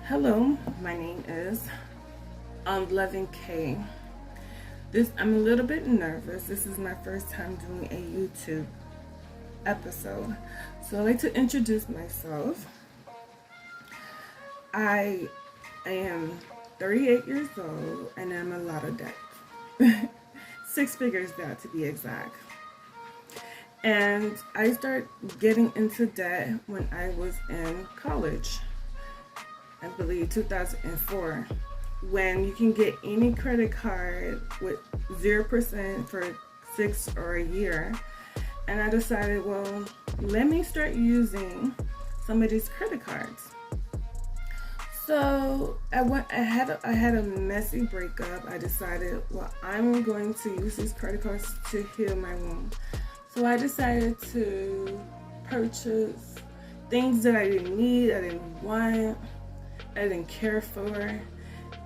Hello, my name is Loving K. I'm a little bit nervous. This is my first time doing a YouTube episode. So I'd like to introduce myself. I am 38 years old and I'm a lot of debt. Six figures debt to be exact. And I started getting into debt when I was in college. I believe 2004, when you can get any credit card with 0% for 6 or a year. And I decided, well, let me start using some of these credit cards. So I had a messy breakup. I decided, well, I'm going to use these credit cards to heal my wound. So I decided to purchase things that I didn't need, I didn't want, I didn't care for.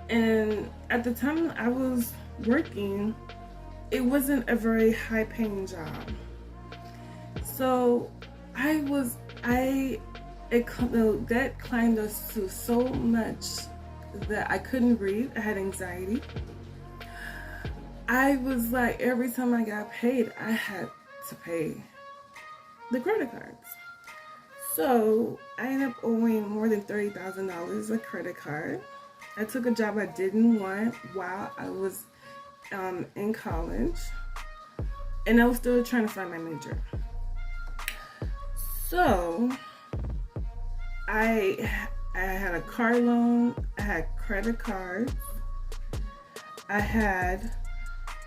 And at the time I was working, it wasn't a very high paying job. So that climbed us to so much that I couldn't breathe. I had anxiety. I was like, every time I got paid, I had to pay the credit cards. So I ended up owing more than $30,000 a credit card. I took a job I didn't want while I was in college, and I was still trying to find my major. So I had a car loan, I had credit cards, I had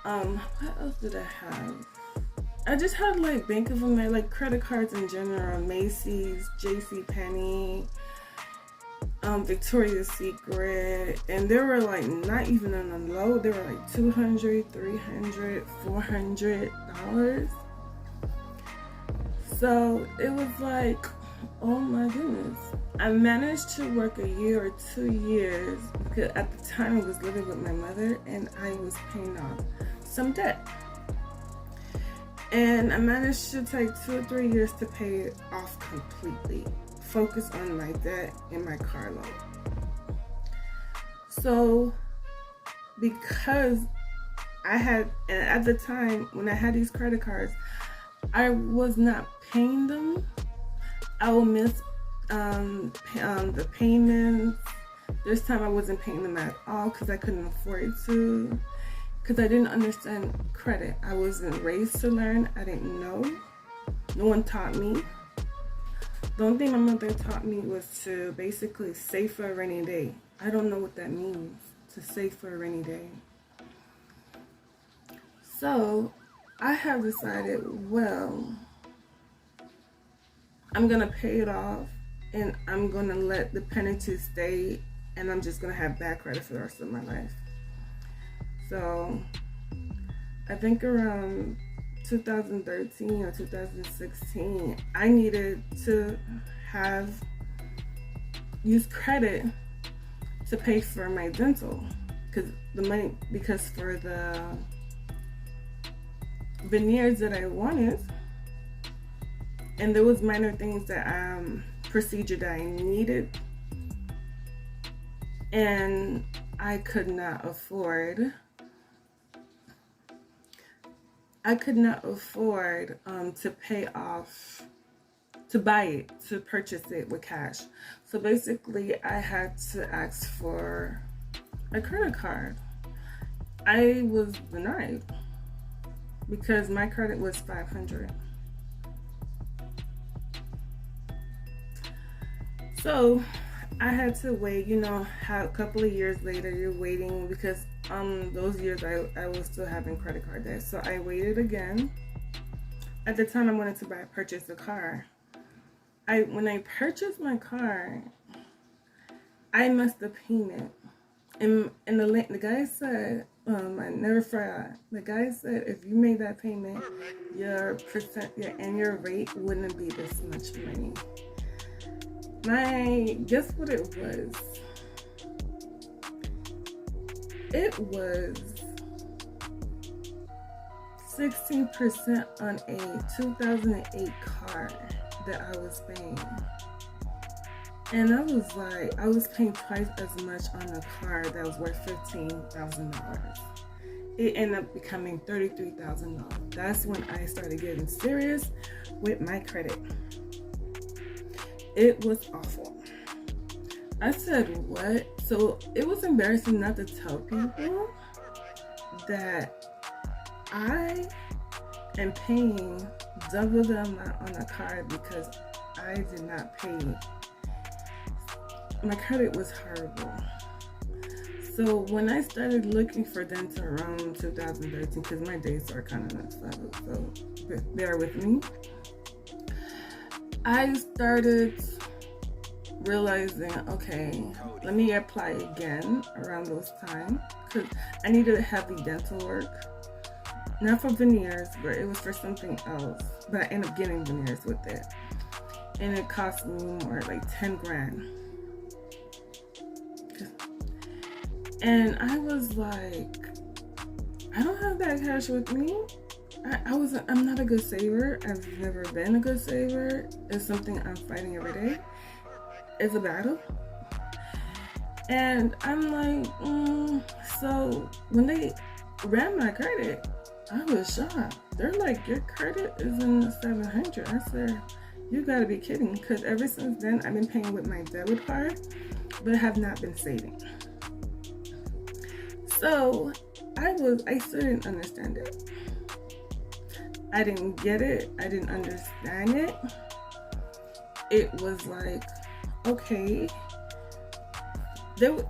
what else did I have? I just had like Bank of America, like credit cards in general, Macy's, JCPenney, Victoria's Secret, and they were like not even on the low. They were like $200, $300, $400. So it was like, oh my goodness. I managed to work a year or 2 years because at the time I was living with my mother and I was paying off some debt. And I managed to take 2 or 3 years to pay it off completely. Focus on my debt and my car loan. So, because and at the time when I had these credit cards, I was not paying them. I will miss the payments. This time I wasn't paying them at all because I couldn't afford to. Because I didn't understand credit. I wasn't raised to learn. I didn't know. No one taught me. The only thing my mother taught me was to basically save for a rainy day. I don't know what that means, to save for a rainy day. So I have decided, well, I'm going to pay it off and I'm going to let the penalty stay, and I'm just going to have bad credit for the rest of my life. So I think around 2013 or 2016, I needed to use credit to pay for my dental because for the veneers that I wanted, and there was minor things that procedure that I needed, and I could not afford to pay off, to buy it, to purchase it with cash. So basically, I had to ask for a credit card. I was denied because my credit was $500. So I had to wait, how a couple of years later you're waiting because those years I was still having credit card debt. So I waited again. At the time I wanted to purchase a car. When I purchased my car, I missed the payment. And the guy said, I never forgot. The guy said if you made that payment, your annual rate wouldn't be this much money. Guess what it was? It was 16% on a 2008 car that I was paying. And I was like, I was paying twice as much on a car that was worth $15,000. It ended up becoming $33,000. That's when I started getting serious with my credit. It was awful. I said, what? So it was embarrassing not to tell people that I am paying double the amount on a card because I did not pay. My credit was horrible. So when I started looking for dental around 2013, because my days are kind of messed up, so bear with me, I started realizing, okay, let me apply again around those times, because I needed heavy dental work. Not for veneers, but it was for something else. But I ended up getting veneers with it. And it cost me more, like 10 grand. And I was like, I don't have that cash with me. I'm not a good saver. I've never been a good saver. It's something I'm fighting every day. It's a battle. And I'm like, so when they ran my credit, I was shocked. They're like, your credit is in the 700. I said, you gotta be kidding. Because ever since then, I've been paying with my debit card, but have not been saving. So I still didn't understand it. I didn't get it. I didn't understand it. It was like, okay.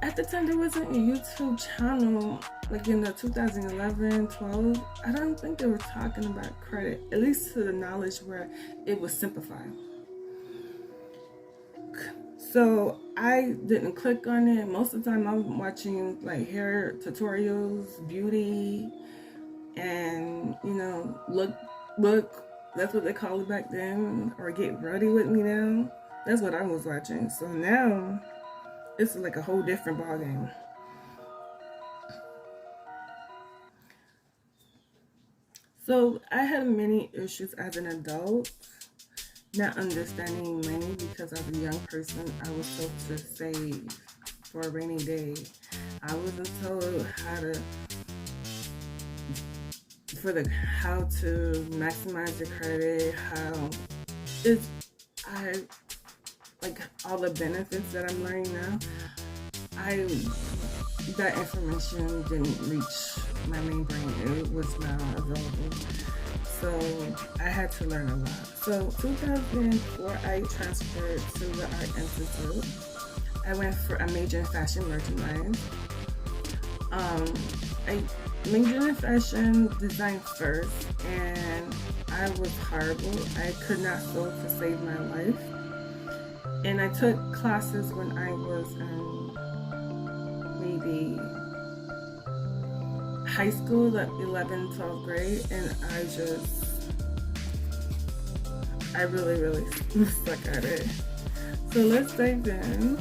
At the time, there wasn't a YouTube channel, like in the 2011, 12. I don't think they were talking about credit, at least to the knowledge where it was simplified. So I didn't click on it. Most of the time I'm watching like hair tutorials, beauty, and look, that's what they called it back then, or get ready with me now. That's what I was watching. So now it's like a whole different ballgame. So I had many issues as an adult, not understanding money because as a young person, I was told to save for a rainy day. I wasn't told how to maximize your credit, like all the benefits that I'm learning now. That information didn't reach my main brain. It was not available. So I had to learn a lot. So 2004, I transferred to the Art Institute. I went for a major in fashion merchandise. I majored in fashion design first, and I was horrible. I could not sew to save my life. And I took classes when I was in maybe high school, like 11th, 12th grade, and I really, really stuck at it. So let's dive in.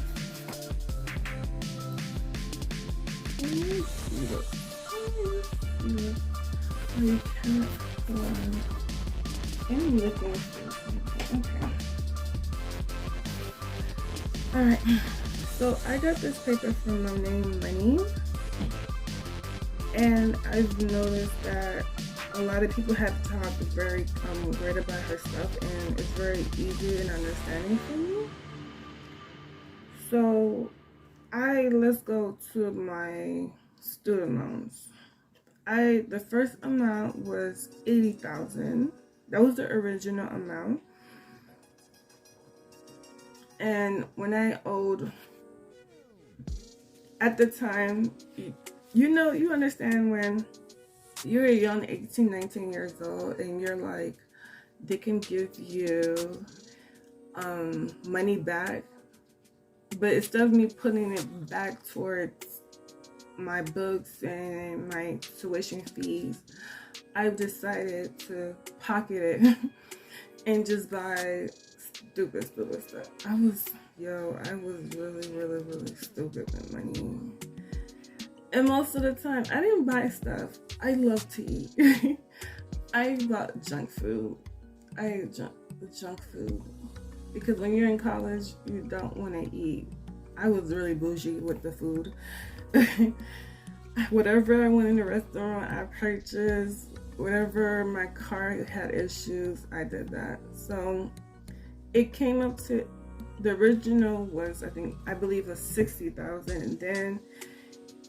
You can't I'm looking for okay. Alright, so I got this paper from My Name Money, and I've noticed that a lot of people have talked very great about her stuff, and it's very easy and understanding for me. So let's go to my student loans. The first amount was $80,000. That was the original amount. And when I owed, at the time, you understand when you're a young 18, 19 years old and you're like, they can give you money back, but instead of me putting it back towards my books and my tuition fees, I've decided to pocket it and just buy stupid stuff. I was really, really, really stupid with money. And most of the time, I didn't buy stuff. I love to eat. I bought junk food. I ate junk food. because when you're in college, you don't want to eat. I was really bougie with the food. Whatever I went in the restaurant, I purchased. Whatever my car had issues, I did that. So it came up to, the original was, I believe was 60,000, and then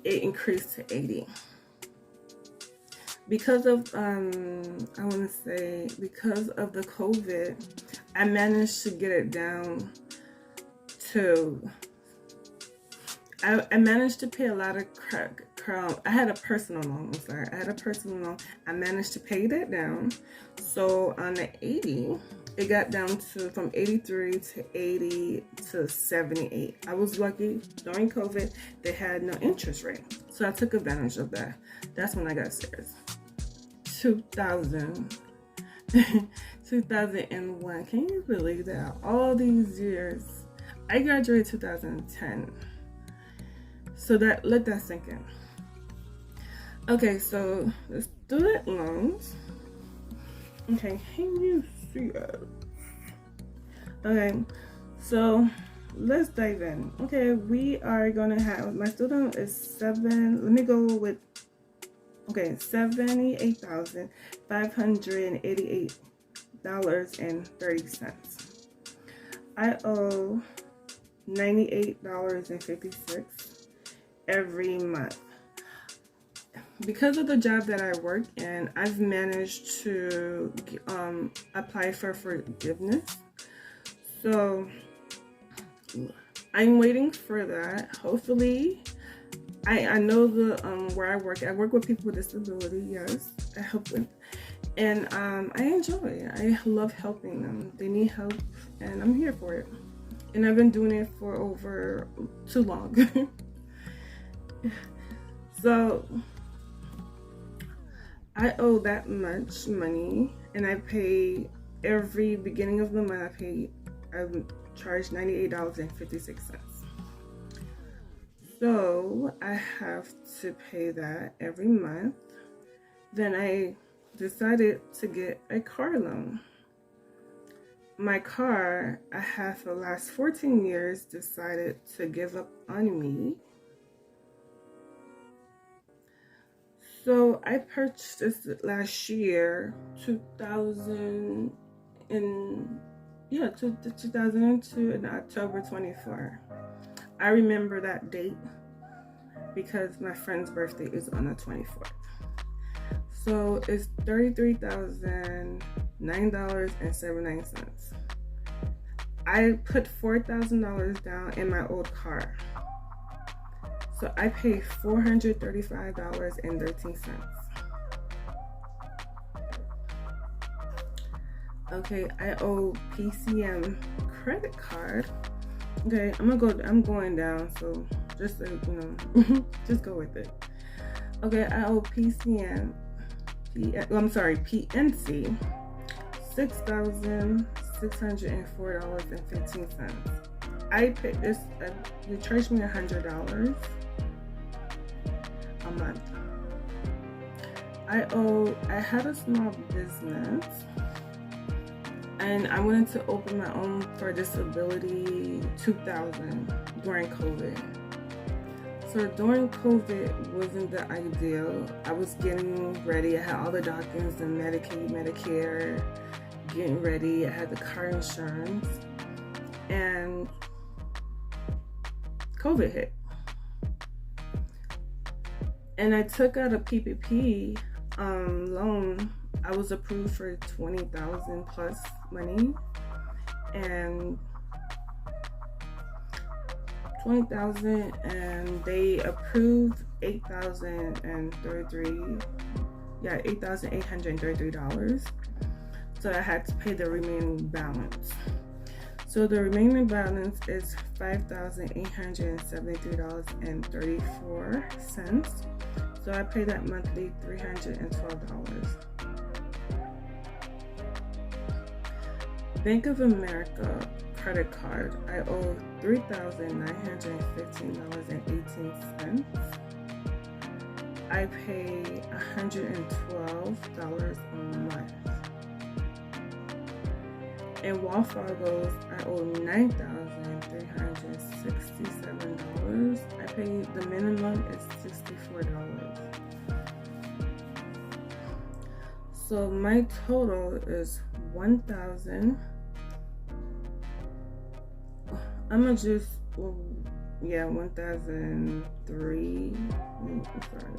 it increased to 80. Because of I want to say because of the COVID, I managed to get it down to, I managed to pay a lot of I had a personal loan. I had a personal loan. I managed to pay that down. So on the 80, it got down to from 83 to 80 to 78. I was lucky during COVID, they had no interest rate. So I took advantage of that. That's when I got serious. 2001. Can you believe that? All these years. I graduated 2010. So let that sink in. Okay, so the student loans. Okay, can you see that? Okay, so let's dive in. Okay, we are gonna have, my student is $78,588.30. I owe $98.56 every month. Because of the job that I work in, I've managed to apply for forgiveness. So I'm waiting for that. Hopefully, I know the where I work with people with disability. Yes, I help them, and I enjoy it. I love helping them. They need help, and I'm here for it. And I've been doing it for over too long. So I owe that much money, and I pay every beginning of the month. I charge $98.56. So I have to pay that every month. Then I decided to get a car loan. My car, I have for the last 14 years decided to give up on me. So I purchased this last year, 2002 in October 24. I remember that date because my friend's birthday is on the 24th. So it's $33,009.79. I put $4,000 down in my old car. So I paid $435.13. Okay, I owe PCM credit card. Okay, I'm going down, so just so you know, just go with it. Okay, I owe PNC $6,604.15. I paid this. They charged me $100 a month. I had a small business, and I wanted to open my own for disability 2000 during COVID. So during COVID wasn't the ideal. I was getting ready. I had all the documents and Medicaid, Medicare, getting ready. I had the car insurance, and COVID hit. And I took out a PPP loan. I was approved for $20,000 plus money, and $20,000, and they approved $8,833. So I had to pay the remaining balance. So the remaining balance is $5,873.34. So I pay that monthly $312. Bank of America credit card, I owe $3,915.18. I pay $112 a month. In Wallfargo's, I owe $9,367. I paid, the minimum is $64. So my total is 1,000. I'm gonna just, well, yeah, 1,003. I'm sorry.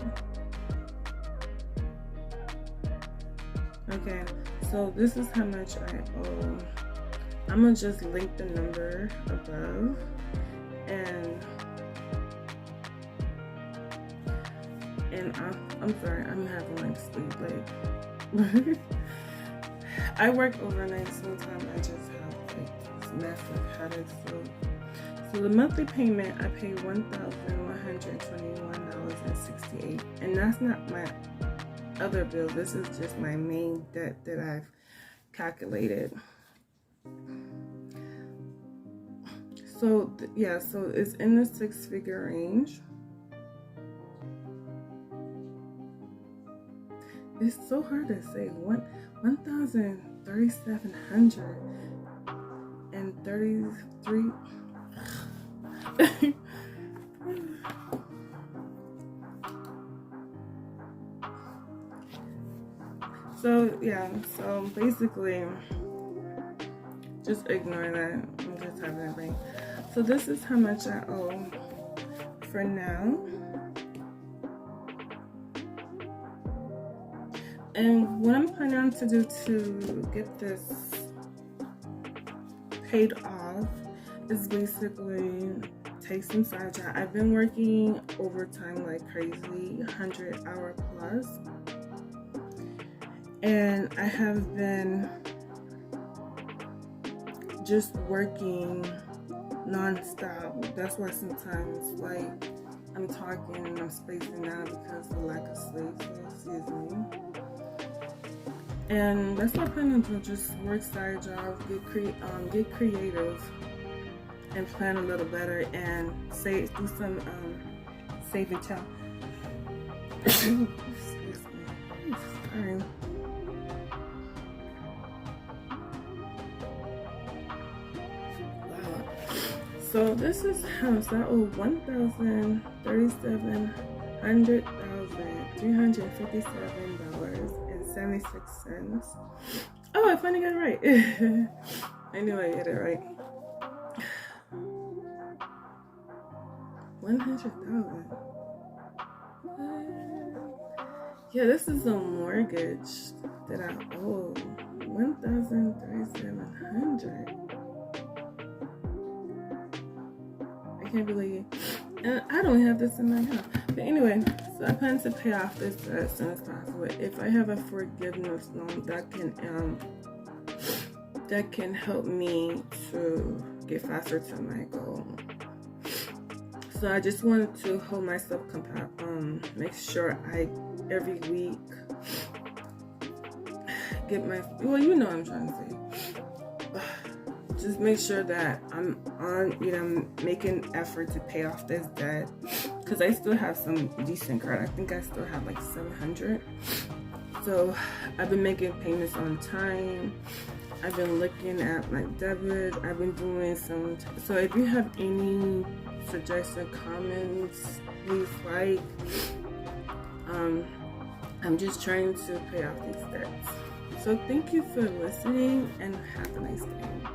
Okay, so this is how much I owe. I'm gonna just link the number above, and I'm sorry, I'm having like sleep, like I work overnight, sometimes I just have like this massive headache. So the monthly payment, I pay $1,121.68, and that's not my other bill. This is just my main debt that I've calculated. So yeah, so it's in the 6-figure range. It's so hard to say. 1,333. So yeah, so basically, just ignore that. I'm just having a brain. So this is how much I owe for now. And what I'm planning to do to get this paid off is basically take some side job. I've been working overtime like crazy, 100-hour plus. And I have been just working non-stop. That's why sometimes like I'm talking and I'm spacing out because of lack of sleep, so excuse me. And that's what I'm planning to just work side jobs, get creative, and plan a little better, and do some save and tell. Excuse me. Sorry. Wow. So this is how, so I owe $1,037,357.76. Oh, I finally got it right. I knew I get it right. 100,000. Yeah, this is a mortgage that I owe. 1,300. I can't believe it. And I don't have this in my house. But anyway, so I plan to pay off this as soon as possible. If I have a forgiveness loan, that can help me to get faster to my goal. So I just wanted to hold myself make sure I every week get my, well, you know what I'm trying to say. Just make sure that I'm on, I'm making effort to pay off this debt, because I still have some decent credit. I think I still have like 700. So I've been making payments on time. I've been looking at my debit. I've been doing some. So if you have any suggestions, comments, please like. I'm just trying to pay off these debts. So thank you for listening, and have a nice day.